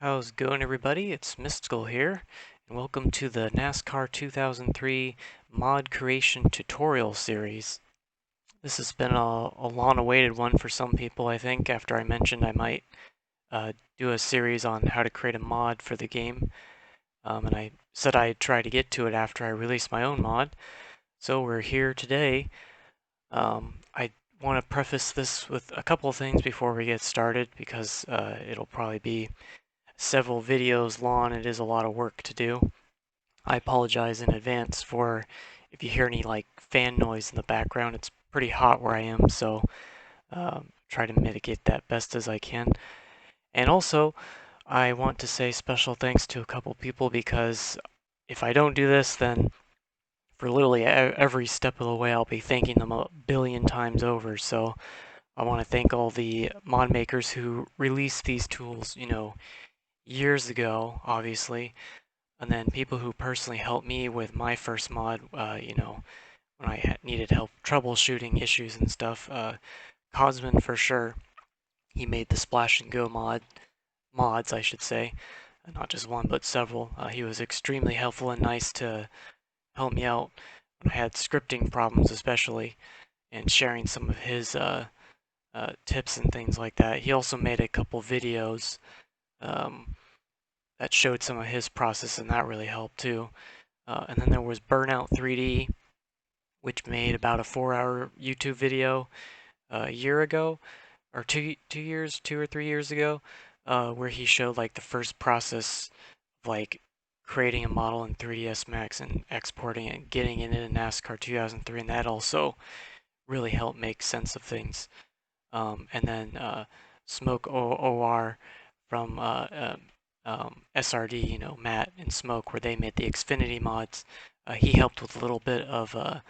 How's it going, everybody? It's Mystical here, and welcome to the NASCAR 2003 mod creation tutorial series. This has been a long-awaited one for some people, I think, after I mentioned I might do a series on how to create a mod for the game. And I said I'd try to get to it after I release my own mod. So we're here today. I want to preface this with a couple of things before we get started because it'll probably be several videos long. It is a lot of work to do. I apologize in advance for if you hear any like fan noise in the background. It's pretty hot where I am, so try to mitigate that best as I can. And also, I want to say special thanks to a couple people because if I don't do this, then for literally every step of the way, I'll be thanking them a billion times over. So I want to thank all the mod makers who released these tools, years ago, obviously, and then people who personally helped me with my first mod, when I needed help troubleshooting issues and stuff. Cosman for sure. He made the Splash and Go mods, I should say, not just one but several. He was extremely helpful and nice to help me out when I had scripting problems, especially, and sharing some of his tips and things like that. He also made a couple videos um, that showed some of his process, and that really helped too. And then there was Burnout 3D, which made about a 4-hour YouTube video a year ago, or 2 years, 2 or 3 years ago, where he showed like the first process of like creating a model in 3ds Max and exporting it and getting it into NASCAR 2003, and that also really helped make sense of things. And then Smoke OR from SRD, Matt and Smoke, where they made the Xfinity mods. He helped with a little bit of a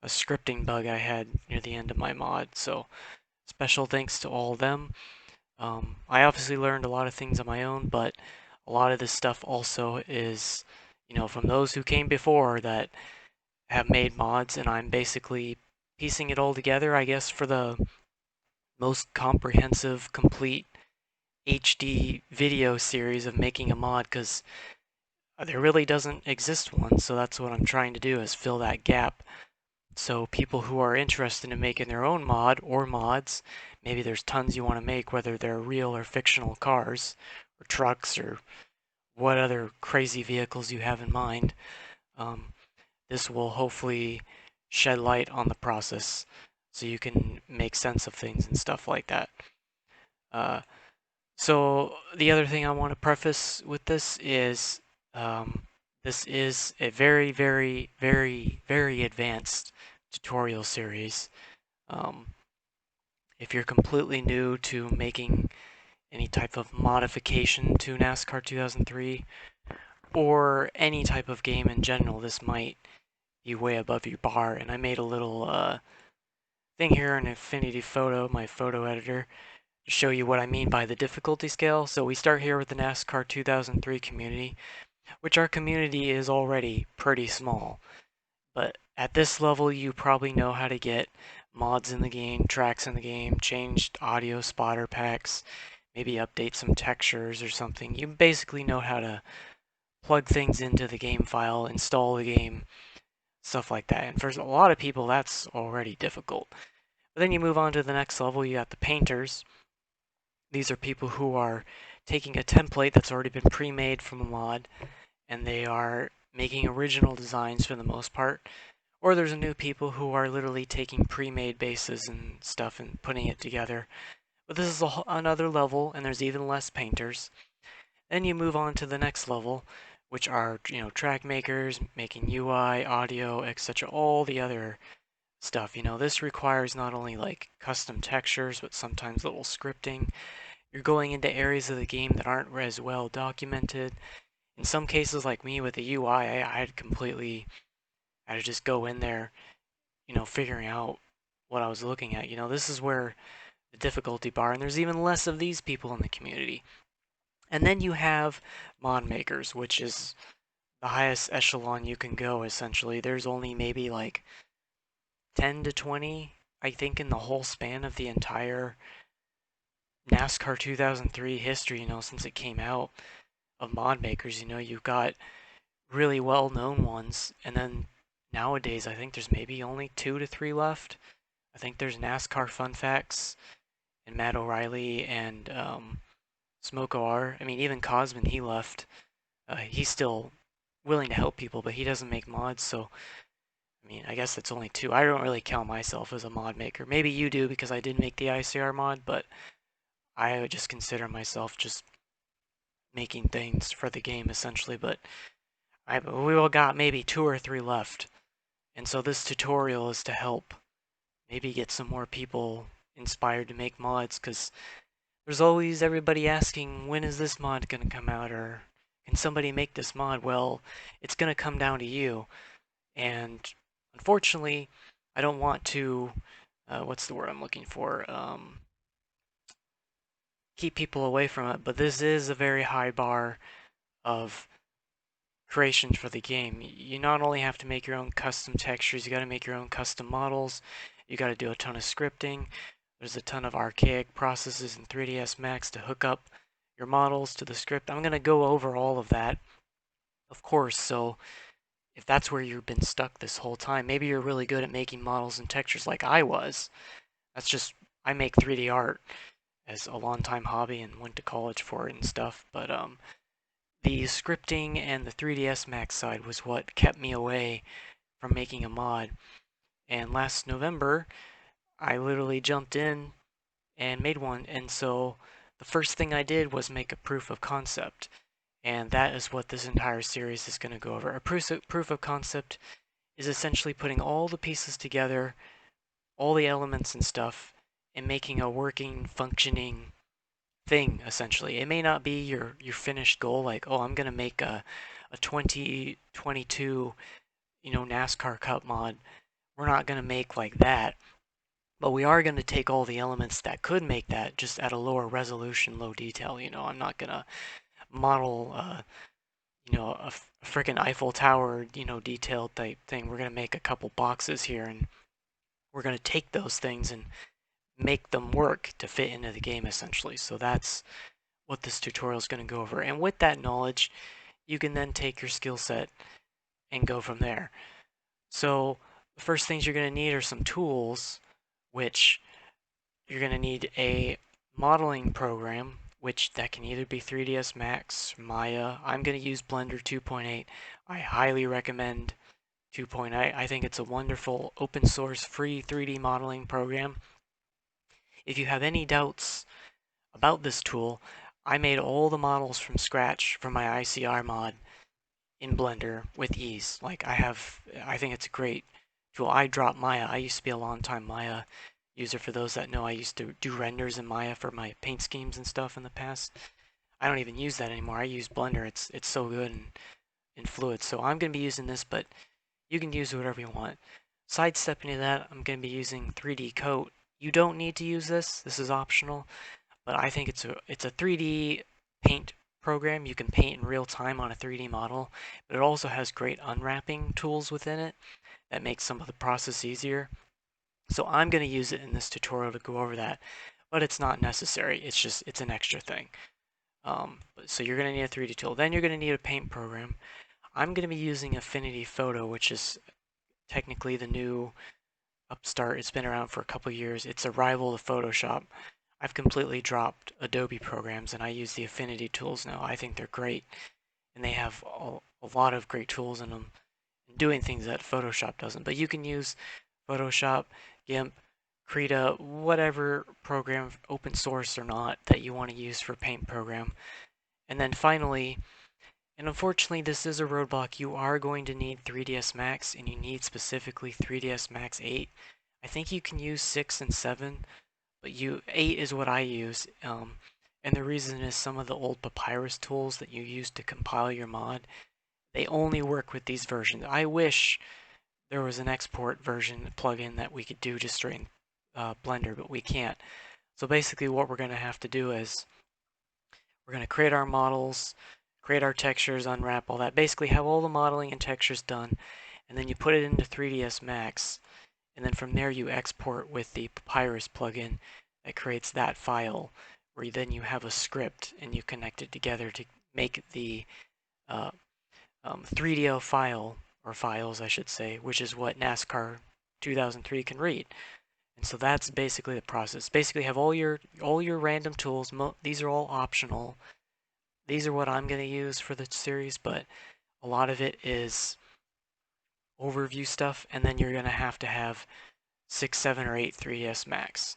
scripting bug I had near the end of my mod. So special thanks to all of them. I obviously learned a lot of things on my own, but a lot of this stuff also is, from those who came before that have made mods, and I'm basically piecing it all together, I guess, for the most comprehensive, complete HD video series of making a mod, because there really doesn't exist one, so that's what I'm trying to do is fill that gap. So people who are interested in making their own mod or mods, maybe there's tons you want to make, whether they're real or fictional cars or trucks or what other crazy vehicles you have in mind. Um, this will hopefully shed light on the process so you can make sense of things and stuff like that. Uh, so the other thing I want to preface with this is a very, very, very, very advanced tutorial series. Um, if you're completely new to making any type of modification to NASCAR 2003 or any type of game in general, this might be way above your bar. And I made a little thing here in Affinity Photo, my photo editor, to show you what I mean by the difficulty scale. So we start here with the NASCAR 2003 community, which our community is already pretty small. But at this level, you probably know how to get mods in the game, tracks in the game, changed audio spotter packs, maybe update some textures or something. You basically know how to plug things into the game file, install the game, stuff like that. And for a lot of people, that's already difficult. But then you move on to the next level, you got the painters. These are people who are taking a template that's already been pre-made from a mod, and they are making original designs for the most part. Or there's new people who are literally taking pre-made bases and stuff and putting it together. But this is another level, and there's even less painters. Then you move on to the next level, which are, track makers, making UI, audio, etc., all the other stuff. This requires not only like custom textures, but sometimes little scripting. You're going into areas of the game that aren't as well documented. In some cases, like me with the UI, I had to just go in there, figuring out what I was looking at. This is where the difficulty bar, and there's even less of these people in the community. And then you have mod makers, which is the highest echelon you can go, essentially. There's only maybe like 10 to 20, I think, in the whole span of the entire NASCAR 2003 history, since it came out of mod makers. You've got really well-known ones, and then nowadays I think there's maybe only 2 to 3 left. I think there's NASCAR Fun Facts and Matt O'Reilly and Smoke OR. I mean, even Cosman, he left. He's still willing to help people, but he doesn't make mods, so I mean, I guess it's only two. I don't really count myself as a mod maker. Maybe you do because I did make the ICR mod, but I would just consider myself just making things for the game essentially. But we all got maybe 2 or 3 left, and so this tutorial is to help maybe get some more people inspired to make mods, because there's always everybody asking, when is this mod going to come out, or can somebody make this mod? Well, it's going to come down to you, and unfortunately, I don't want to, what's the word I'm looking for? Keep people away from it, but this is a very high bar of creations for the game. You not only have to make your own custom textures, you got to make your own custom models, you got to do a ton of scripting. There's a ton of archaic processes in 3ds Max to hook up your models to the script. I'm going to go over all of that, of course, so if that's where you've been stuck this whole time, maybe you're really good at making models and textures like I was. That's just, I make 3D art as a long-time hobby and went to college for it and stuff, but the scripting and the 3ds Max side was what kept me away from making a mod. And last November, I literally jumped in and made one, and so the first thing I did was make a proof of concept. And that is what this entire series is going to go over. A proof of concept is essentially putting all the pieces together, all the elements and stuff, and making a working, functioning thing, essentially. It may not be your finished goal, like, oh, I'm going to make a 2022, NASCAR Cup mod. We're not going to make like that, but we are going to take all the elements that could make that just at a lower resolution, low detail. I'm not going to model, a freaking Eiffel Tower, detailed type thing. We're going to make a couple boxes here, and we're going to take those things and make them work to fit into the game, essentially. So that's what this tutorial is going to go over. And with that knowledge, you can then take your skill set and go from there. So the first things you're going to need are some tools, which you're going to need a modeling program, which that can either be 3ds Max, Maya. I'm going to use Blender 2.8. I highly recommend 2.8. I think it's a wonderful open source free 3D modeling program. If you have any doubts about this tool, I made all the models from scratch for my ICR mod in Blender with ease. I think it's a great tool. I dropped Maya. I used to be a long time Maya user. For those that know, I used to do renders in Maya for my paint schemes and stuff in the past. I don't even use that anymore. I use Blender. It's so good and fluid. So I'm going to be using this, but you can use whatever you want. Sidestepping to that, I'm going to be using 3D Coat. You don't need to use this. This is optional, but I think it's a 3D paint program. You can paint in real time on a 3D model, but it also has great unwrapping tools within it that make some of the process easier. So I'm going to use it in this tutorial to go over that, but it's not necessary. It's an extra thing. So you're going to need a 3D tool. Then you're going to need a paint program. I'm going to be using Affinity Photo, which is technically the new upstart. It's been around for a couple years. It's a rival to Photoshop. I've completely dropped Adobe programs and I use the Affinity tools now. I think they're great, and they have a lot of great tools in them, doing things that Photoshop doesn't. But you can use Photoshop, GIMP, Krita, whatever program, open source or not, that you want to use for paint program. And then finally, and unfortunately this is a roadblock, you are going to need 3ds Max, and you need specifically 3ds Max 8. I think you can use 6 and 7, but 8 is what I use. And the reason is some of the old Papyrus tools that you use to compile your mod, they only work with these versions. I wish there was an export version plugin that we could do just straight in Blender, but we can't. So basically what we're going to have to do is we're going to create our models, create our textures, unwrap all that, basically have all the modeling and textures done, and then you put it into 3ds Max, and then from there you export with the Papyrus plugin that creates that file where then you have a script and you connect it together to make the uh, 3DO file, or files I should say, which is what NASCAR 2003 can read. And so that's basically the process. Basically have all your random tools. These are all optional. These are what I'm going to use for the series, but a lot of it is overview stuff, and then you're going to have 6, 7, or 8 3DS Max.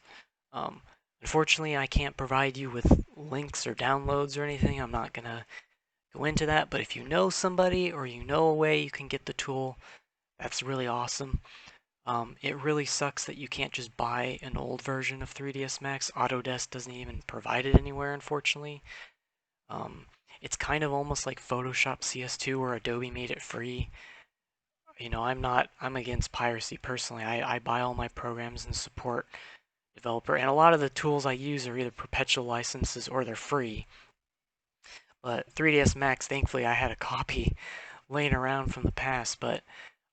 Um, Unfortunately, I can't provide you with links or downloads or anything. I'm not going to go into that, but if you know somebody or you know a way you can get the tool, that's really awesome. It really sucks that you can't just buy an old version of 3ds Max. Autodesk doesn't even provide it anywhere, unfortunately. Um, it's kind of almost like Photoshop CS2 where Adobe made it free. I'm against piracy personally. I buy all my programs and support developer, and a lot of the tools I use are either perpetual licenses or they're free. But 3ds Max, thankfully, I had a copy laying around from the past, but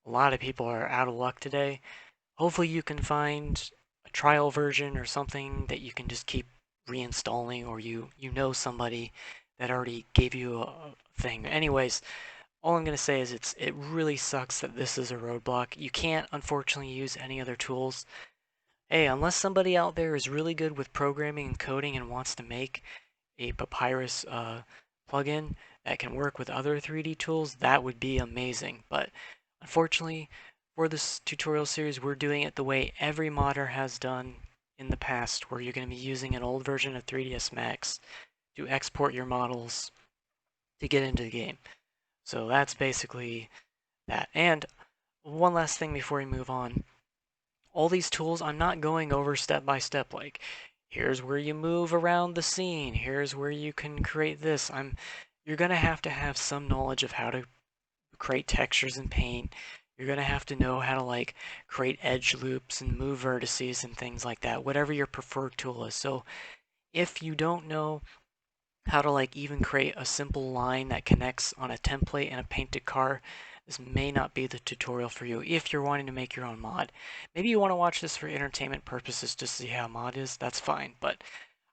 a lot of people are out of luck today. Hopefully you can find a trial version or something that you can just keep reinstalling, or you know somebody that already gave you a thing. Anyways, all I'm going to say is it really sucks that this is a roadblock. You can't unfortunately use any other tools. Hey, unless somebody out there is really good with programming and coding and wants to make a Papyrus plugin that can work with other 3D tools, that would be amazing. But unfortunately, for this tutorial series, we're doing it the way every modder has done in the past, where you're going to be using an old version of 3ds Max to export your models to get into the game. So that's basically that. And one last thing before we move on. All these tools, I'm not going over step by step, like, here's where you move around the scene, here's where you can create this. You're going to have some knowledge of how to create textures in Paint. You're going to have to know how to like create edge loops and move vertices and things like that, whatever your preferred tool is. So if you don't know how to like even create a simple line that connects on a template in a painted car, this may not be the tutorial for you if you're wanting to make your own mod. Maybe you want to watch this for entertainment purposes just to see how a mod is, that's fine, but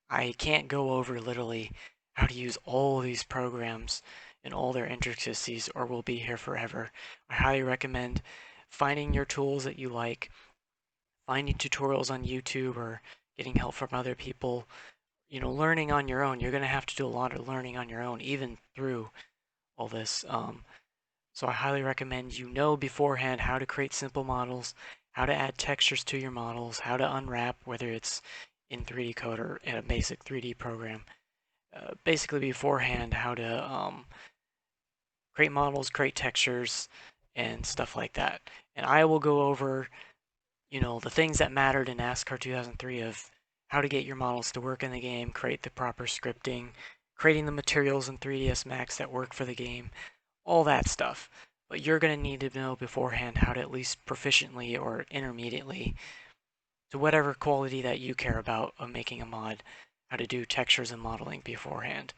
I can't go over literally how to use all these programs and all their intricacies, or we'll be here forever. I highly recommend finding your tools that you like, finding tutorials on YouTube or getting help from other people, learning on your own. You're going to have to do a lot of learning on your own, even through all this. So I highly recommend you know beforehand how to create simple models, how to add textures to your models, how to unwrap, whether it's in 3D Code or in a basic 3D program. Basically beforehand, how to create models, create textures, and stuff like that. And I will go over, the things that mattered in NASCAR 2003 of how to get your models to work in the game, create the proper scripting, creating the materials in 3ds Max that work for the game, all that stuff. But you're going to need to know beforehand how to at least proficiently or intermediately, to whatever quality that you care about of making a mod, how to do textures and modeling beforehand.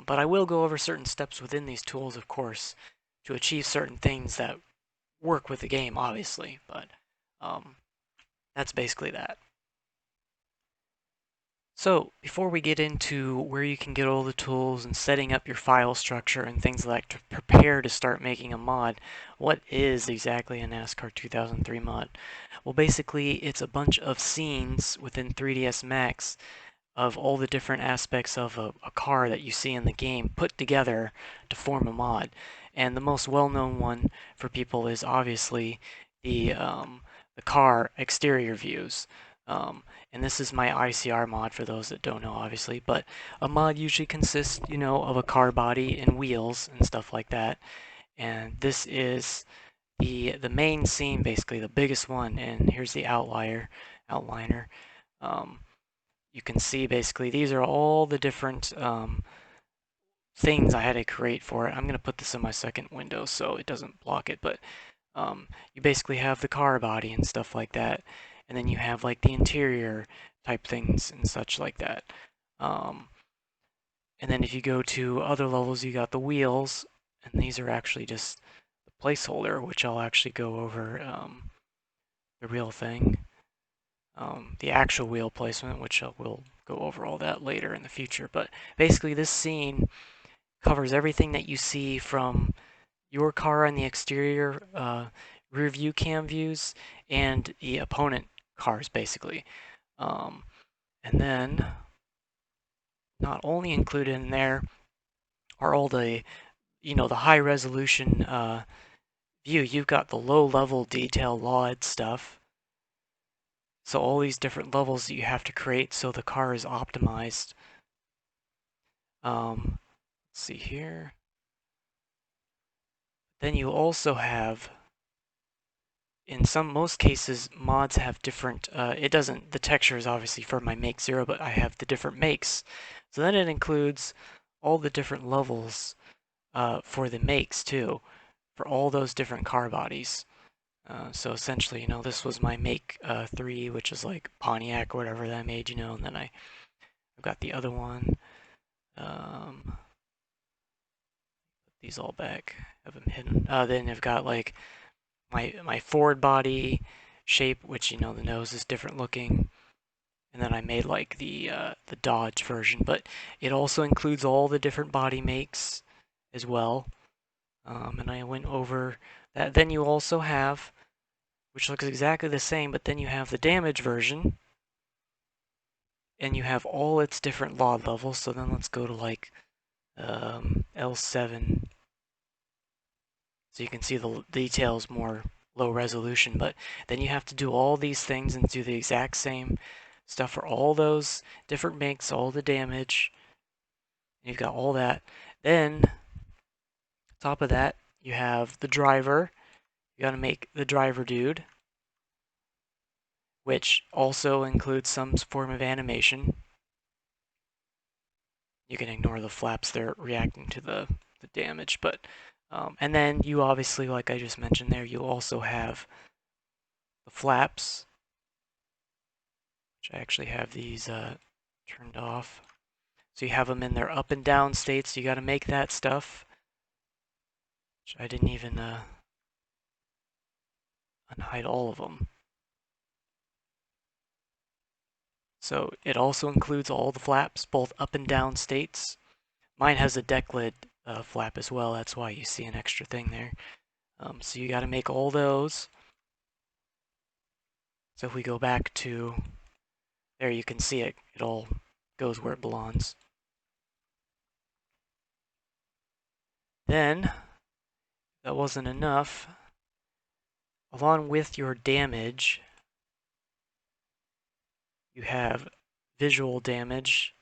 But I will go over certain steps within these tools, of course, to achieve certain things that work with the game, obviously. But um, that's basically that. So before we get into where you can get all the tools and setting up your file structure and things like to prepare to start making a mod, what is exactly a NASCAR 2003 mod? Well, basically, it's a bunch of scenes within 3ds Max of all the different aspects of a car that you see in the game put together to form a mod. And the most well-known one for people is obviously the car exterior views. And this is my ICR mod for those that don't know, obviously. But a mod usually consists, of a car body and wheels and stuff like that. And this is the main scene, basically the biggest one. And here's the outliner. Um, you can see basically these are all the different things I had to create for it. I'm going to put this in my second window so it doesn't block it, but you basically have the car body and stuff like that, and then you have like the interior type things and such like that. Um, and then if you go to other levels, you got the wheels, and these are actually just the placeholder, which I'll actually go over the real thing. the actual wheel placement, which we'll go over all that later in the future. But basically, this scene covers everything that you see from your car on the exterior rear view cam views and the opponent cars, basically. Um, and then, not only included in there are all the, the high resolution view. You've got the low level detail LOD stuff. So all these different levels that you have to create so the car is optimized. Let's see here. Then you also have, in most cases, mods have different, the texture is obviously for my make 0, but I have the different makes. So then it includes all the different levels for the makes too, for all those different car bodies. So essentially, this was my make 3, which is like Pontiac or whatever that I made, and then I've got the other one. These all back, have them hidden. Then I've got like my forward body shape, which the nose is different looking, and then I made like the Dodge version, but it also includes all the different body makes as well. And I went over that. Then you also have, which looks exactly the same, but then you have the damage version, and you have all its different LOD levels. So then let's go to like L7, so you can see the details more low resolution. But then you have to do all these things and do the exact same stuff for all those different makes, all the damage. You've got all that. Then, top of that, you have the driver. You got to make the driver dude, which also includes some form of animation. You can ignore the flaps, they're reacting to the damage. But and then you obviously, like I just mentioned there, you also have the flaps, which I actually have these turned off. So you have them in their up and down states. You got to make that stuff, which I didn't even unhide all of them. So it also includes all the flaps, both up and down states. Mine has a deck lid flap as well. That's why you see an extra thing there. So you got to make all those. So if we go back to there, you can see it. It all goes where it belongs. Then, that wasn't enough. Along with your damage, you have visual damage,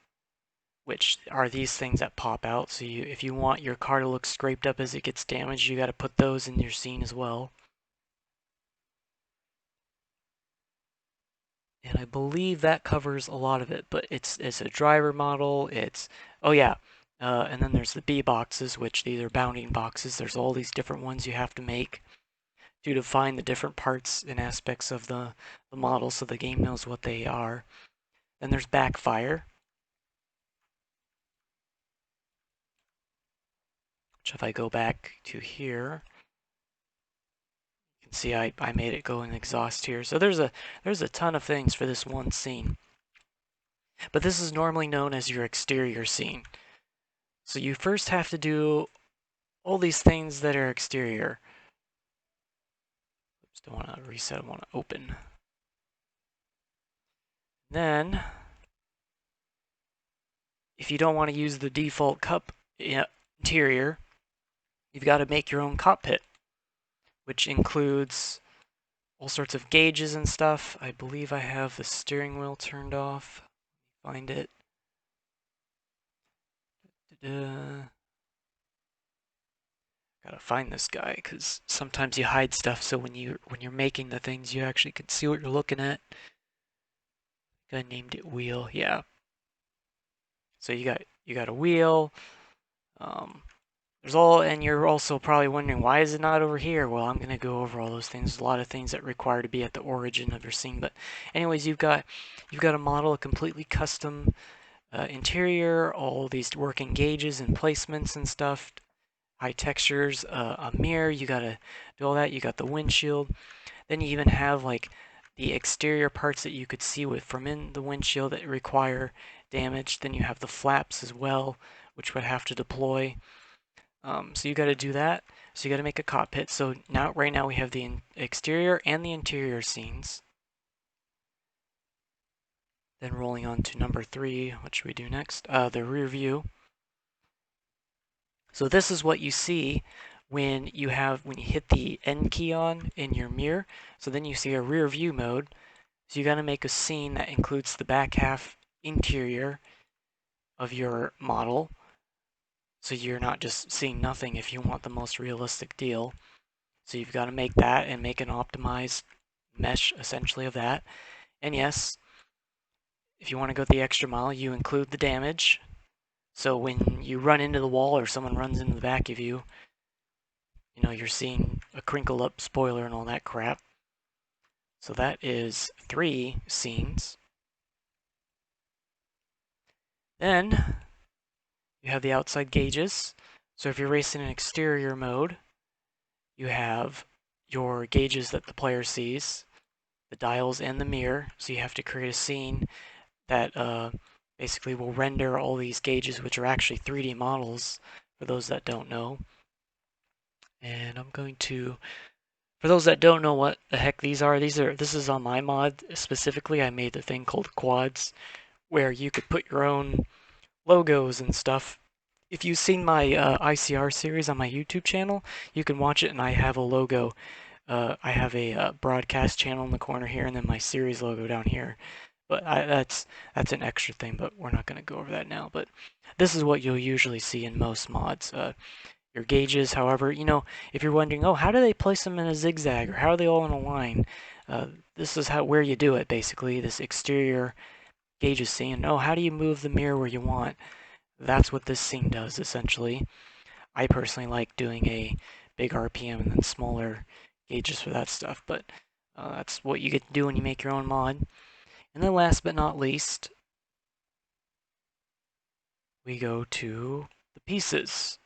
which are these things that pop out. So if you want your car to look scraped up as it gets damaged, you got to put those in your scene as well. And I believe that covers a lot of it, but it's a driver model. Oh yeah, and then there's the B boxes, which these are bounding boxes. There's all these different ones you have to make to define the different parts and aspects of the model so the game knows what they are. Then there's backfire, which if I go back to here, you can see I made it go in exhaust here. So there's a ton of things for this one scene. But this is normally known as your exterior scene. So you first have to do all these things that are exterior. Oops, don't want to reset, I want to open. Then, if you don't want to use the default cup interior, you've got to make your own cockpit, which includes all sorts of gauges and stuff. I believe I have the steering wheel turned off. Find it. Gotta find this guy because sometimes you hide stuff. So when you're making the things, you actually can see what you're looking at. I named it wheel. Yeah. So you got a wheel. And you're also probably wondering, why is it not over here? Well, I'm going to go over all those things. There's a lot of things that require to be at the origin of your scene. But anyways, you've got a model, a completely custom interior, all these working gauges and placements and stuff, high textures, a mirror. You got to do all that. You got the windshield. Then you even have like the exterior parts that you could see with from in the windshield that require damage. Then you have the flaps as well, which would have to deploy. So you got to do that. So you got to make a cockpit. So now, right now, we have the exterior and the interior scenes. Then rolling on to number 3, what should we do next? The rear view. So this is what you see when you hit the N key on in your mirror. So then you see a rear view mode. So you got to make a scene that includes the back half interior of your model. So you're not just seeing nothing if you want the most realistic deal. So you've got to make that and make an optimized mesh essentially of that. And yes, if you want to go the extra mile, you include the damage. So when you run into the wall or someone runs into the back of you, you're seeing a crinkled up spoiler and all that crap. So that is 3 scenes. Then you have the outside gauges. So if you're racing in exterior mode, you have your gauges that the player sees, the dials and the mirror. So you have to create a scene that basically will render all these gauges, which are actually 3D models for those that don't know. And I'm going to, for those that don't know what the heck this is on my mod specifically. I made the thing called quads, where you could put your own logos and stuff. If you've seen my ICR series on my YouTube channel, you can watch it, and I have a logo. I have a broadcast channel in the corner here, and then my series logo down here. But that's an extra thing, but we're not going to go over that now. But this is what you'll usually see in most mods. Your gauges, however, if you're wondering, oh, how do they place them in a zigzag, or how are they all in a line? This is where you do it, basically, this exterior gauges scene. Oh, how do you move the mirror where you want? That's what this scene does, essentially. I personally like doing a big RPM and then smaller gauges for that stuff, but that's what you get to do when you make your own mod. And then last but not least, we go to the pieces,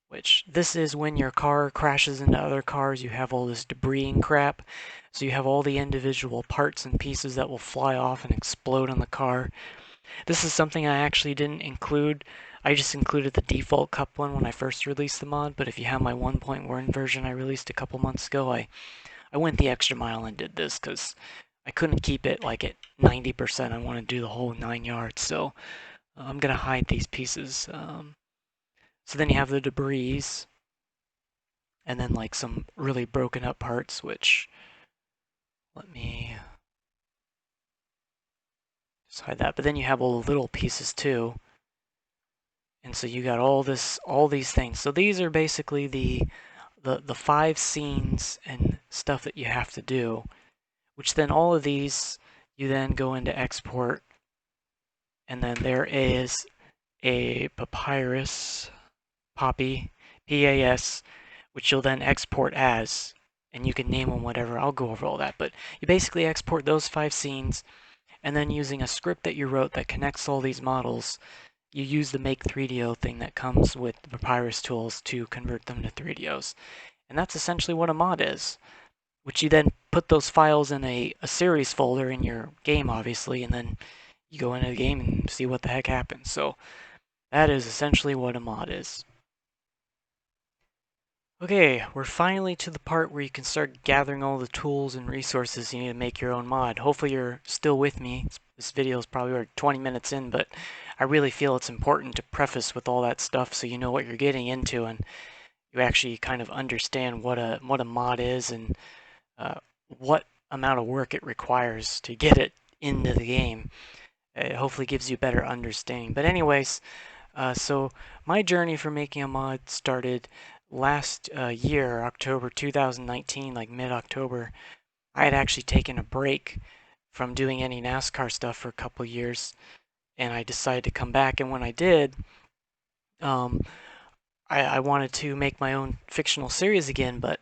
which this is when your car crashes into other cars. You have all this debris and crap. So you have all the individual parts and pieces that will fly off and explode on the car. This is something I actually didn't include. I just included the default cup one when I first released the mod, but if you have my 1.1 version I released a couple months ago, I went the extra mile and did this because I couldn't keep it like at 90%. I want to do the whole 9 yards, so I'm going to hide these pieces. So then you have the debris, and then like some really broken up parts, which, let me just hide that. But then you have all the little pieces too. And so you got all these things. So these are basically the 5 scenes and stuff that you have to do, which then all of these you then go into export, and then there is a papyrus, Poppy, PAS, which you'll then export as, and you can name them whatever. I'll go over all that, but you basically export those 5 scenes, and then using a script that you wrote that connects all these models, you use the make 3DO thing that comes with the Papyrus tools to convert them to 3DOs. And that's essentially what a mod is, which you then put those files in a series folder in your game, obviously, and then you go into the game and see what the heck happens. So that is essentially what a mod is. Okay, we're finally to the part where you can start gathering all the tools and resources you need to make your own mod. Hopefully you're still with me. This video is probably already 20 minutes in, but I really feel it's important to preface with all that stuff so you know what you're getting into and you actually kind of understand what a mod is and what amount of work it requires to get it into the game. It hopefully gives you a better understanding. But anyways, so my journey for making a mod started last year, October 2019, like mid-October. I had actually taken a break from doing any NASCAR stuff for a couple years, and I decided to come back. And when I did, um, I wanted to make my own fictional series again, but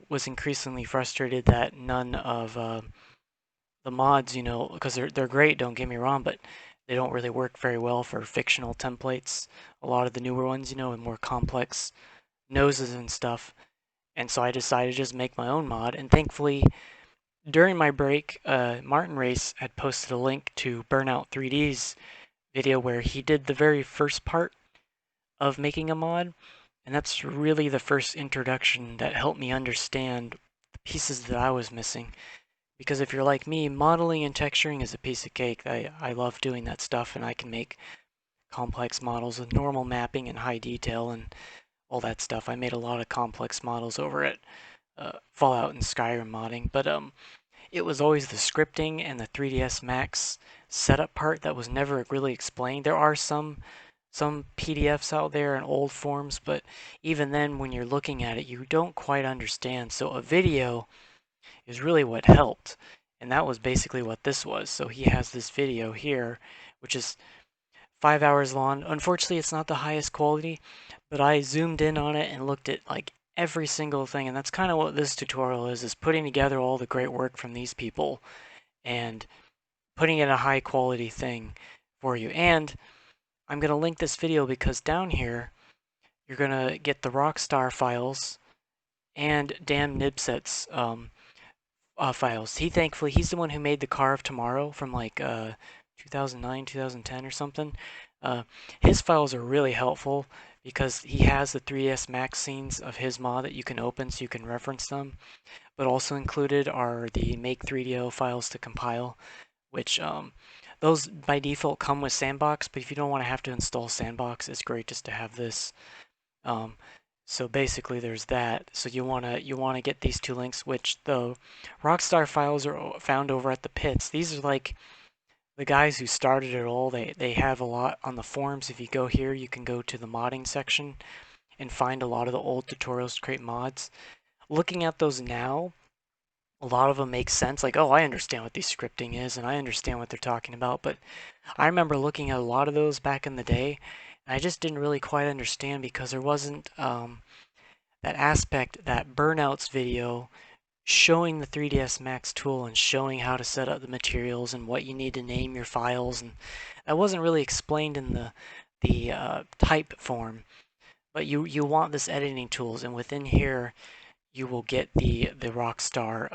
was increasingly frustrated that none of the mods, because they're great, don't get me wrong, but they don't really work very well for fictional templates. A lot of the newer ones, and more complex noses and stuff. And so I decided to just make my own mod, and thankfully during my break, Martin Race had posted a link to Burnout 3D's video where he did the very first part of making a mod, and that's really the first introduction that helped me understand the pieces that I was missing. Because if you're like me, modeling and texturing is a piece of cake. I love doing that stuff, and I can make complex models with normal mapping and high detail and all that stuff. I made a lot of complex models over at Fallout and Skyrim modding, but it was always the scripting and the 3ds Max setup part that was never really explained. There are some PDFs out there in old forms, but even then, when you're looking at it, you don't quite understand. So a video is really what helped, and that was basically what this was. So he has this video here, which is 5 hours long. Unfortunately, it's not the highest quality, but I zoomed in on it and looked at like every single thing, and that's kind of what this tutorial is putting together all the great work from these people and putting in a high quality thing for you. And I'm going to link this video because down here you're going to get the Rockstar files and Dan Nibset's files. He's the one who made the Car of Tomorrow from like 2009, 2010 or something. Uh, his files are really helpful because he has the 3ds Max scenes of his mod that you can open so you can reference them. But also included are the Make 3DO files to compile, which those by default come with Sandbox, but if you don't want to have to install Sandbox, it's great just to have this. Um, so basically, there's that. So you wanna get these two links, which the Rockstar files are found over at the pits. These are like the guys who started it all. They have a lot on the forums. If you go here, you can go to the modding section and find a lot of the old tutorials to create mods. Looking at those now, a lot of them make sense. Like, oh, I understand what this scripting is, and I understand what they're talking about. But I remember looking at a lot of those back in the day, and I just didn't really quite understand because there wasn't that aspect, that Burnouts video showing the 3ds Max tool and showing how to set up the materials and what you need to name your files, and that wasn't really explained in the type form. But you want this editing tools, and within here you will get the Rockstar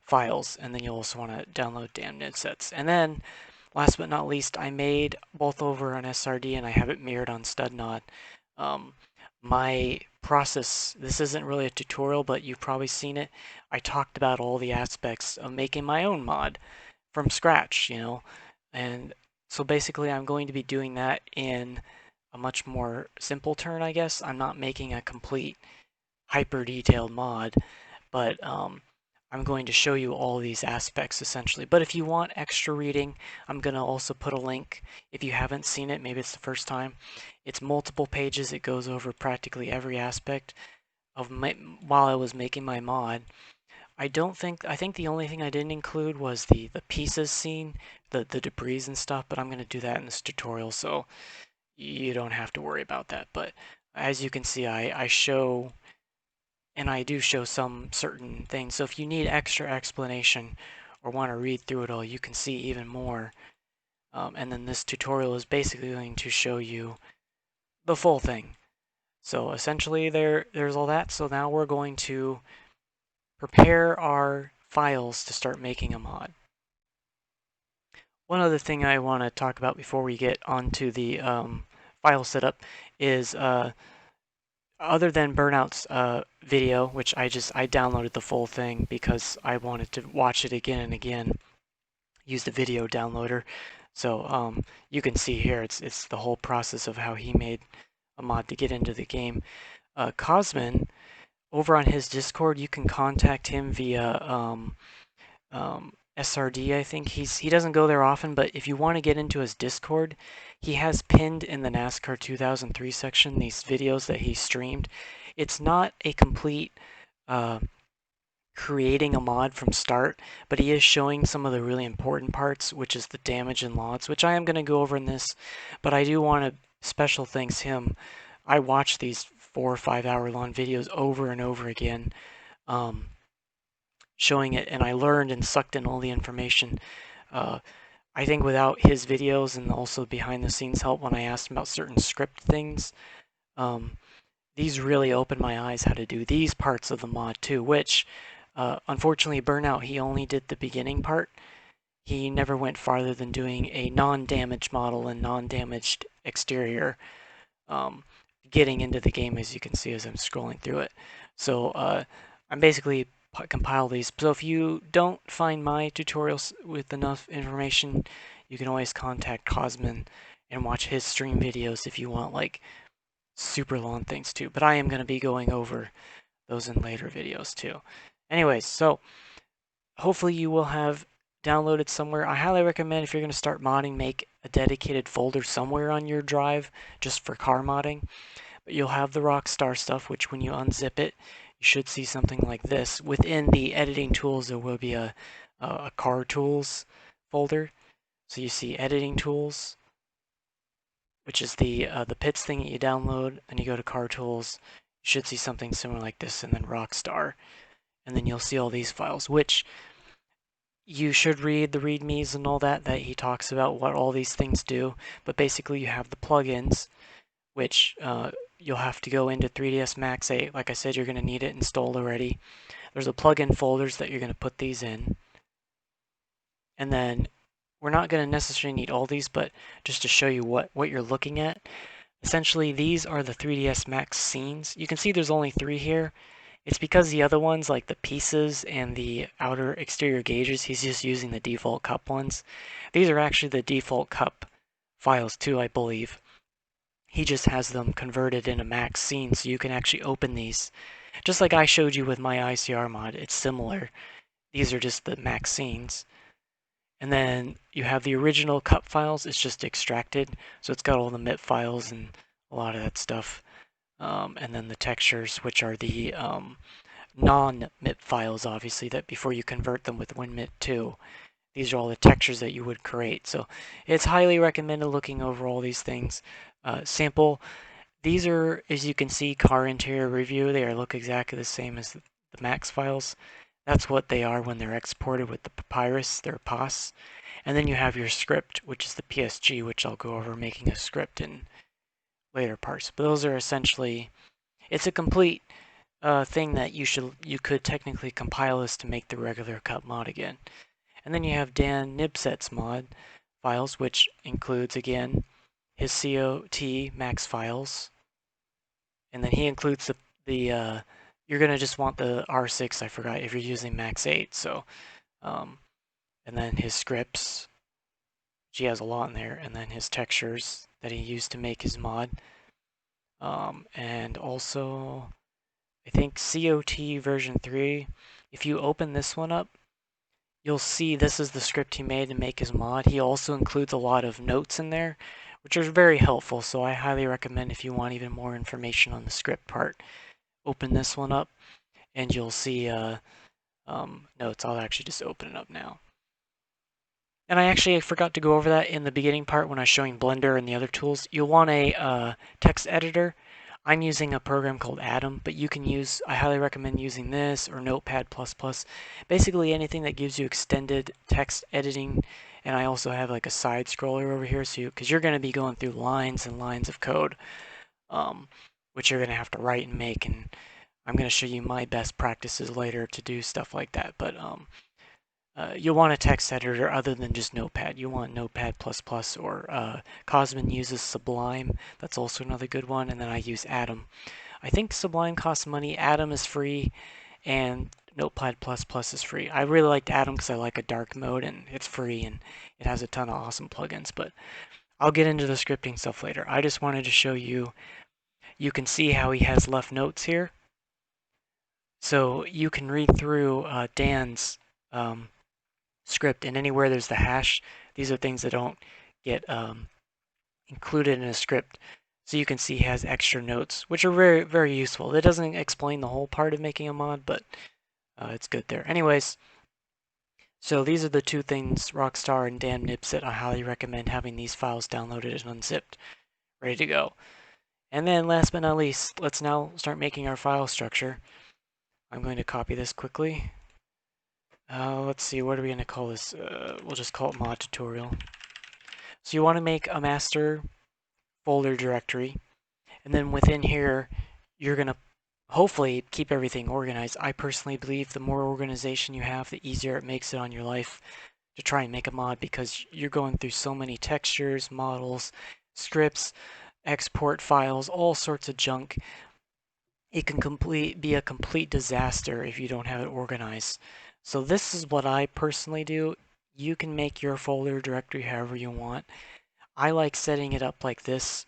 files, and then you'll also want to download Dan Nibsets. And then, last but not least, I made both over on SRD and I have it mirrored on StudNod. My process, this isn't really a tutorial, but you've probably seen it. I talked about all the aspects of making my own mod from scratch, and so basically I'm going to be doing that in a much more simple turn, I guess. I'm not making a complete hyper detailed mod, but I'm going to show you all these aspects essentially. But if you want extra reading, I'm going to also put a link. If you haven't seen it, maybe it's the first time. It's multiple pages. It goes over practically every aspect of while I was making my mod. I think the only thing I didn't include was the pieces scene, the debris and stuff, but I'm going to do that in this tutorial, so you don't have to worry about that. But as you can see, I show, and I do show some certain things. So if you need extra explanation or want to read through it all, you can see even more. And then this tutorial is basically going to show you the full thing. So essentially there's all that. So now we're going to prepare our files to start making a mod. One other thing I want to talk about before we get onto the file setup is other than Burnout's video, which I downloaded the full thing because I wanted to watch it again and again, use the video downloader. So you can see here it's the whole process of how he made a mod to get into the game. Cosmin, over on his Discord, you can contact him via SRD, I think. He doesn't go there often, but if you want to get into his Discord, he has pinned in the NASCAR 2003 section these videos that he streamed. It's not a complete creating a mod from start, but he is showing some of the really important parts, which is the damage and logs, which I am going to go over in this, but I do want to special thanks him. I watched these 4 or 5 hour long videos over and over again, showing it, and I learned and sucked in all the information. I think without his videos and also behind the scenes help when I asked him about certain script things, these really opened my eyes how to do these parts of the mod too, which Unfortunately, Burnout, he only did the beginning part. He never went farther than doing a non-damaged model and non-damaged exterior, um, getting into the game, as you can see as I'm scrolling through it. So I'm basically compile these. So if you don't find my tutorials with enough information, you can always contact Cosmin and watch his stream videos if you want like super long things too. But I am going to be going over those in later videos too. Anyways, so hopefully you will have downloaded somewhere. I highly recommend if you're going to start modding, make a dedicated folder somewhere on your drive just for car modding. But you'll have the Rockstar stuff, which when you unzip it, you should see something like this. Within the editing tools, there will be a car tools folder. So you see editing tools, which is the pits thing that you download, and you go to car tools. You should see something similar like this, and then Rockstar, and then you'll see all these files, which you should read the readmes and all that he talks about what all these things do. But basically, you have the plugins, which you'll have to go into 3ds Max 8. Like I said, you're going to need it installed already. There's a plugin folders that you're going to put these in. And then we're not going to necessarily need all these, but just to show you what you're looking at. Essentially, these are the 3ds Max scenes. You can see there's only 3 here. It's because the other ones, like the pieces and the outer exterior gauges, he's just using the default cup ones. These are actually the default cup files too, I believe. He just has them converted in a max scene, so you can actually open these. Just like I showed you with my ICR mod, it's similar. These are just the max scenes. And then you have the original cup files, it's just extracted, so it's got all the MIP files and a lot of that stuff. And then the textures, which are the non-MIP files, obviously, that before you convert them with WinMIP 2. These are all the textures that you would create. So it's highly recommended looking over all these things. Sample, these are, as you can see, car interior review. They look exactly the same as the Max files. That's what they are when they're exported with the Papyrus, they're POS. And then you have your script, which is the PSG, which I'll go over making a script in later parts. But those are essentially, it's a complete thing that you could technically compile this to make the regular cut mod again. And then you have Dan Nibset's mod files, which includes again his COT max files, and then he includes the you're gonna just want the R6. I forgot if you're using max 8. So, and then his scripts. He has a lot in there, and then his textures that he used to make his mod, and also I think COT version 3. If you open this one up, you'll see this is the script he made to make his mod. He also includes a lot of notes in there, which are very helpful, so I highly recommend if you want even more information on the script part, open this one up, and you'll see notes. I'll actually just open it up now. And I forgot to go over that in the beginning part when I was showing Blender and the other tools. You'll want a text editor. I'm using a program called Atom, but you can use, I highly recommend using this or Notepad++. Basically anything that gives you extended text editing. And I also have like a side scroller over here, so because you're going to be going through lines and lines of code, which you're going to have to write and make. And I'm going to show you my best practices later to do stuff like that. But you'll want a text editor other than just Notepad. You want Notepad++ or Cosmin uses Sublime. That's also another good one. And then I use Atom. I think Sublime costs money. Atom is free, and Notepad++ is free. I really liked Atom because I like a dark mode, and it's free, and it has a ton of awesome plugins. But I'll get into the scripting stuff later. I just wanted to show you. You can see how he has left notes here. So you can read through Dan's script, and anywhere there's the hash, these are things that don't get included in a script. So you can see he has extra notes, which are very, very useful. It doesn't explain the whole part of making a mod, but it's good there. Anyways, so these are the two things, Rockstar and Dan Nibset. I highly recommend having these files downloaded and unzipped, ready to go. And then last but not least, let's now start making our file structure. I'm going to copy this quickly. Let's see, what are we going to call this? We'll just call it mod tutorial. So you want to make a master folder directory, and then within here, you're going to hopefully keep everything organized. I personally believe the more organization you have, the easier it makes it on your life to try and make a mod, because you're going through so many textures, models, scripts, export files, all sorts of junk. It can be a complete disaster if you don't have it organized. So this is what I personally do. You can make your folder directory however you want. I like setting it up like this.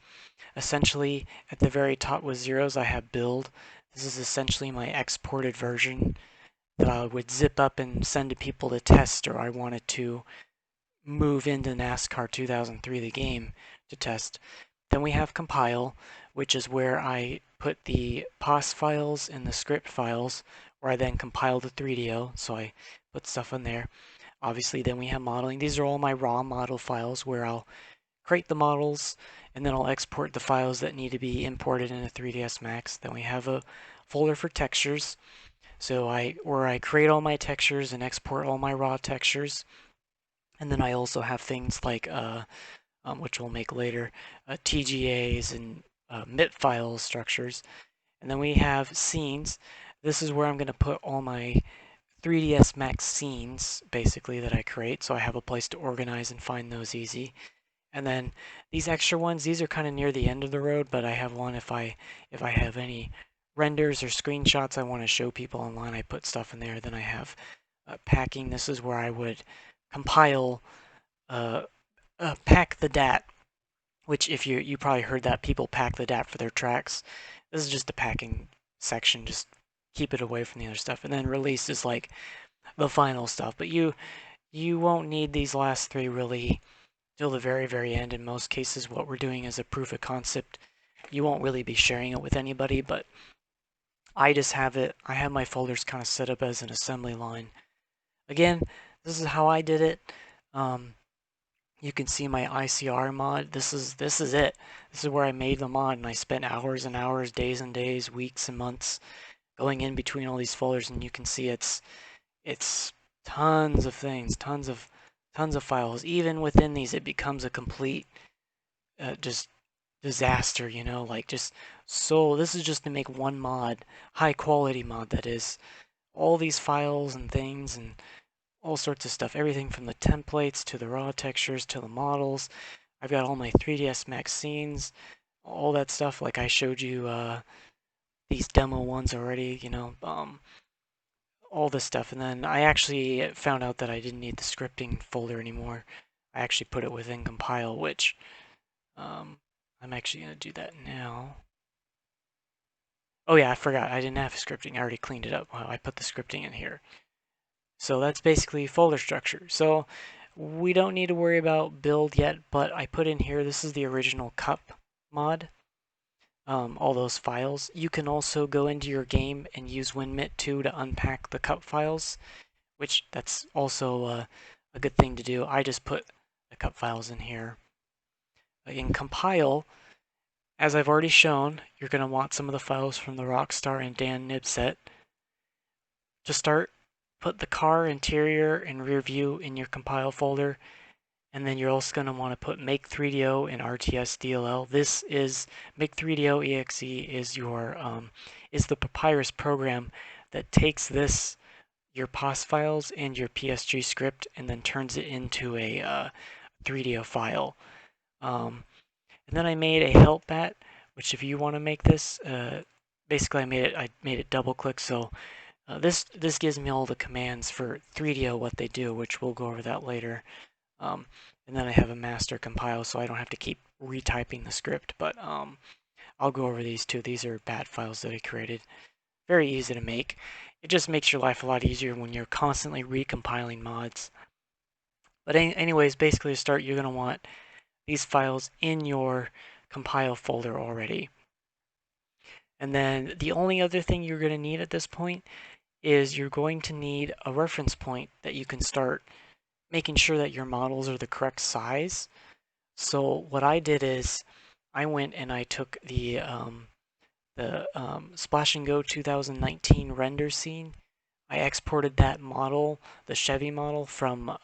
Essentially, at the very top with zeros, I have build. This is essentially my exported version that I would zip up and send to people to test, or I wanted to move into NASCAR 2003, the game, to test. Then we have compile, which is where I put the POS files and the script files, where I then compile the 3DO, so I put stuff in there. Obviously, then we have modeling. These are all my raw model files where I'll create the models, and then I'll export the files that need to be imported into 3ds Max. Then we have a folder for textures, so where I create all my textures and export all my raw textures. And then I also have things like, which we'll make later, TGAs and MIP file structures. And then we have scenes. This is where I'm going to put all my 3ds Max scenes, basically, that I create, so I have a place to organize and find those easy. And then these extra ones, these are kind of near the end of the road, but I have one if I have any renders or screenshots I want to show people online, I put stuff in there. Then I have packing. This is where I would compile, uh, pack the DAT, which if you probably heard that people pack the DAT for their tracks. This is just the packing section, just keep it away from the other stuff. And then release is like the final stuff, but you won't need these last three really till the very, very end. In most cases, what we're doing is a proof of concept. You won't really be sharing it with anybody, but I just have it. I have my folders kind of set up as an assembly line. Again, this is how I did it. Um, you can see my ICR mod. This is it. This is where I made the mod, and I spent hours and hours, days and days, weeks and months going in between all these folders, and you can see it's tons of things, tons of files. Even within these, it becomes a complete just disaster, like just so. This is just to make one mod, high quality mod, that is. All these files and things and all sorts of stuff, everything from the templates to the raw textures to the models. I've got all my 3ds Max scenes, all that stuff. Like I showed you these demo ones already, all this stuff. And then I actually found out that I didn't need the scripting folder anymore. I actually put it within compile, which I'm actually going to do that now. Oh yeah, I forgot. I didn't have scripting. I already cleaned it up. Wow, I put the scripting in here. So that's basically folder structure. So we don't need to worry about build yet, but I put in here, this is the original cup mod. All those files. You can also go into your game and use WinMit2 to unpack the cup files, which that's also a good thing to do. I just put the cup files in here. In compile, as I've already shown, you're going to want some of the files from the Rockstar and Dan Nib set. To start, put the car interior and rear view in your compile folder, and then you're also going to want to put make 3DO and RTS DLL. This is make 3DO exe is your is the Papyrus program that takes your POS files and your PSG script and then turns it into a 3DO file. And then I made a help bat, which if you want to make this, basically I made it double click. So this gives me all the commands for 3DO, what they do, which we'll go over that later. And then I have a master compile, so I don't have to keep retyping the script. But I'll go over these two. These are bat files that I created. Very easy to make. It just makes your life a lot easier when you're constantly recompiling mods. But anyways, basically to start, you're going to want these files in your compile folder already. And then the only other thing you're going to need at this point is you're going to need a reference point that you can start making sure that your models are the correct size. So what I did is I went and I took the Splash and Go 2019 render scene. I exported that model, the Chevy model, from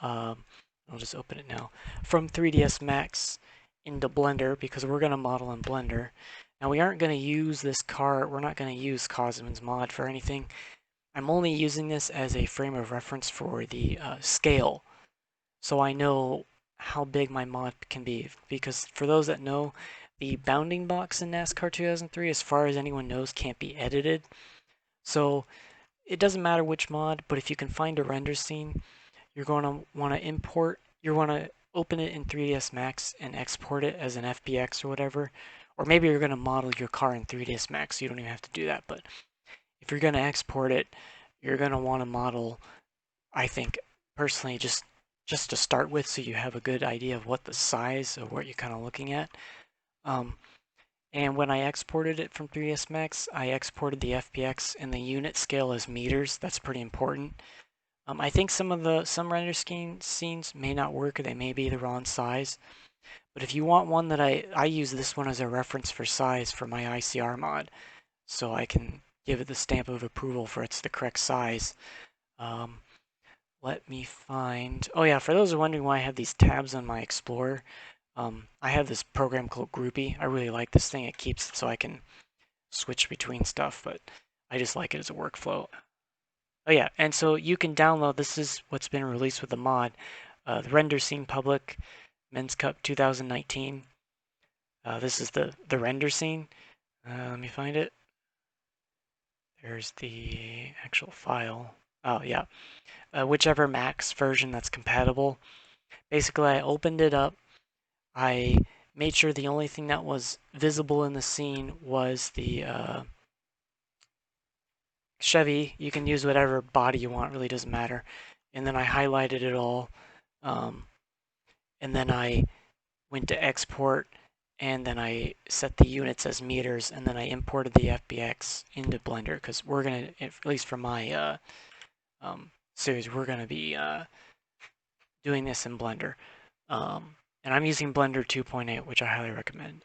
I'll just open it now, from 3ds Max into Blender, because we're going to model in Blender. Now we aren't going to use this car, we're not going to use Cosman's mod for anything. I'm only using this as a frame of reference for the scale, so I know how big my mod can be. Because for those that know, the bounding box in NASCAR 2003, as far as anyone knows, can't be edited. So it doesn't matter which mod, but if you can find a render scene, you're going to want to import, you want to open it in 3ds Max and export it as an FBX or whatever. Or maybe you're going to model your car in 3ds Max, so you don't even have to do that. But if you're going to export it, you're going to want to model, I think, personally, just to start with, so you have a good idea of what the size of what you're kind of looking at. Um, and when I exported it from 3ds Max, I exported the FBX and the unit scale as meters. That's pretty important. I think some render scenes may not work, or they may be the wrong size. But if you want one that I use this one as a reference for size for my ICR mod, so I can give it the stamp of approval for it's the correct size. Um, Let me find. Oh yeah, for those who are wondering why I have these tabs on my Explorer, I have this program called Groupy. I really like this thing. It keeps it so I can switch between stuff, but I just like it as a workflow. Oh yeah, and so you can download, this is what's been released with the mod, the Render Scene Public Men's Cup 2019. This is the render scene. Let me find it. There's the actual file. Oh yeah, whichever Max version that's compatible. Basically, I opened it up. I made sure the only thing that was visible in the scene was the Chevy. You can use whatever body you want, really doesn't matter. And then I highlighted it all. Um, and then I went to export, and then I set the units as meters, and then I imported the FBX into Blender, because we're going to, at least for my series, we're going to be doing this in Blender. And I'm using Blender 2.8, which I highly recommend.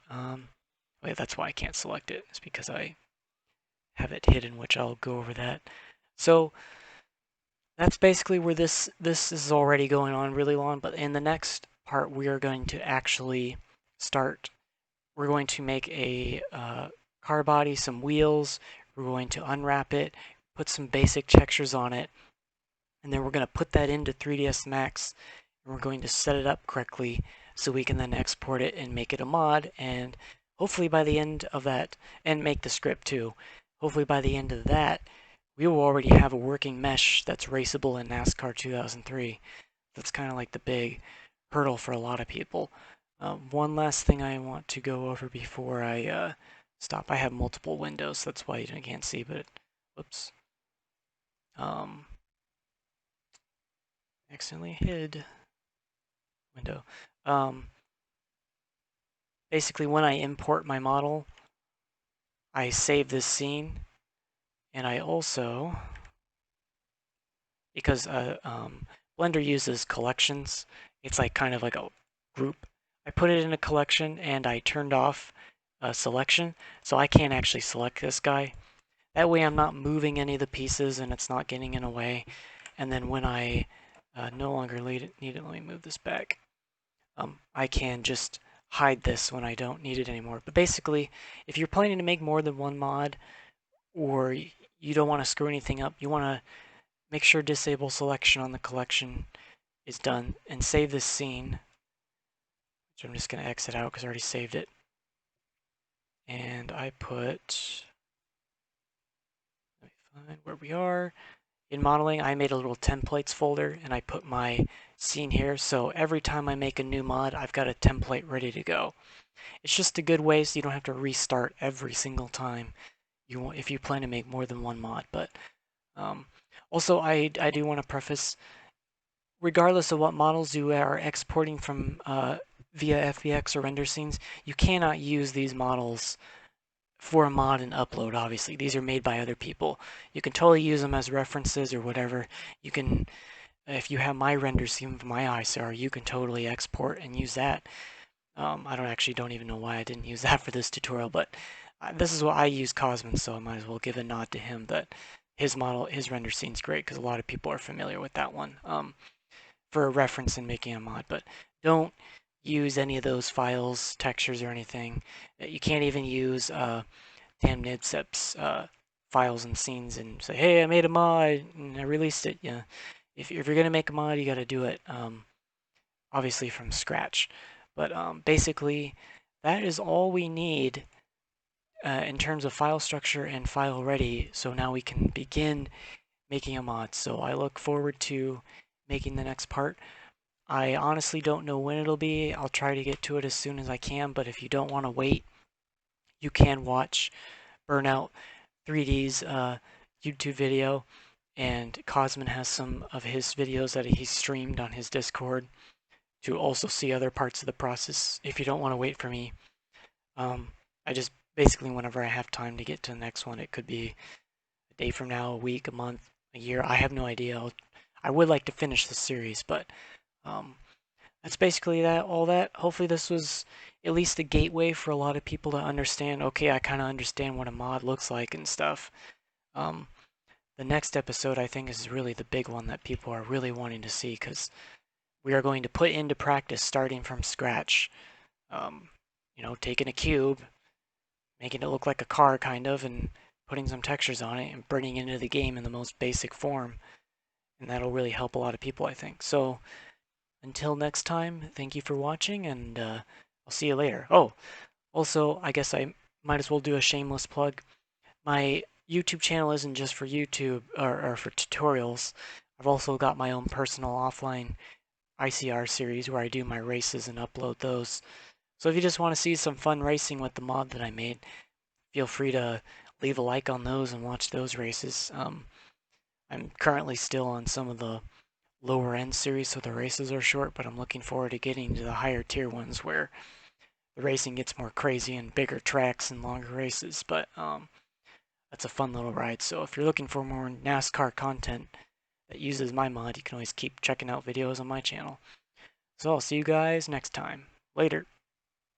Wait, that's why I can't select it. It's because I have it hidden, which I'll go over that. So that's basically where this is already going on really long. But in the next part, we are going to actually start. We're going to make a car body, some wheels. We're going to unwrap it, put some basic textures on it, and then we're going to put that into 3ds Max, and we're going to set it up correctly so we can then export it and make it a mod. And hopefully by the end of that, and make the script too, hopefully by the end of that, we will already have a working mesh that's raceable in NASCAR 2003. That's kind of like the big hurdle for a lot of people. One last thing I want to go over before I stop. I have multiple windows, so that's why you can't see, but whoops. Accidentally hid window. Basically, when I import my model, I save this scene, and I also, because Blender uses collections, it's like kind of like a group. I put it in a collection, and I turned off selection, so I can't actually select this guy. That way I'm not moving any of the pieces, and it's not getting in the way. And then when I no longer need it, let me move this back. I can just hide this when I don't need it anymore. But basically, if you're planning to make more than one mod, or you don't want to screw anything up, you want to make sure disable selection on the collection is done, and save this scene. So I'm just going to exit out because I already saved it. And I put, let me find where we are. In modeling, I made a little templates folder, and I put my scene here. So every time I make a new mod, I've got a template ready to go. It's just a good way so you don't have to restart every single time if you plan to make more than one mod. But also, I do want to preface, regardless of what models you are exporting from via FBX or render scenes, you cannot use these models for a mod and upload. Obviously, these are made by other people. You can totally use them as references or whatever. You can, if you have my render scene from my ICR, you can totally export and use that. I don't even know why I didn't use that for this tutorial, but this is what I use Cosman, so I might as well give a nod to him that his render scene's great, because a lot of people are familiar with that one for a reference in making a mod. But don't use any of those files, textures, or anything. You can't even use Dan Nidsep's files and scenes and say, "Hey, I made a mod and I released it." Yeah, if you're gonna make a mod, you got to do it obviously from scratch. But basically, that is all we need in terms of file structure and file ready. So now we can begin making a mod. So I look forward to making the next part. I honestly don't know when it'll be. I'll try to get to it as soon as I can, but if you don't want to wait, you can watch Burnout 3D's YouTube video, and Cosmin has some of his videos that he streamed on his Discord to also see other parts of the process if you don't want to wait for me. I just basically, whenever I have time to get to the next one, it could be a day from now, a week, a month, a year. I have no idea. I would like to finish the series, but um, that's basically that. All that. Hopefully, this was at least a gateway for a lot of people to understand. Okay, I kind of understand what a mod looks like and stuff. Um, the next episode, I think, is really the big one that people are really wanting to see because we are going to put into practice starting from scratch. Um, taking a cube, making it look like a car, kind of, and putting some textures on it and bringing it into the game in the most basic form. And that'll really help a lot of people, I think. So until next time, thank you for watching, and I'll see you later. Oh, also, I guess I might as well do a shameless plug. My YouTube channel isn't just for YouTube or for tutorials. I've also got my own personal offline ICR series where I do my races and upload those. So if you just want to see some fun racing with the mod that I made, feel free to leave a like on those and watch those races. I'm currently still on some of the lower end series, so the races are short, but I'm looking forward to getting to the higher tier ones where the racing gets more crazy and bigger tracks and longer races. But that's a fun little ride. So if you're looking for more NASCAR content that uses my mod, you can always keep checking out videos on my channel. So I'll see you guys next time. Later.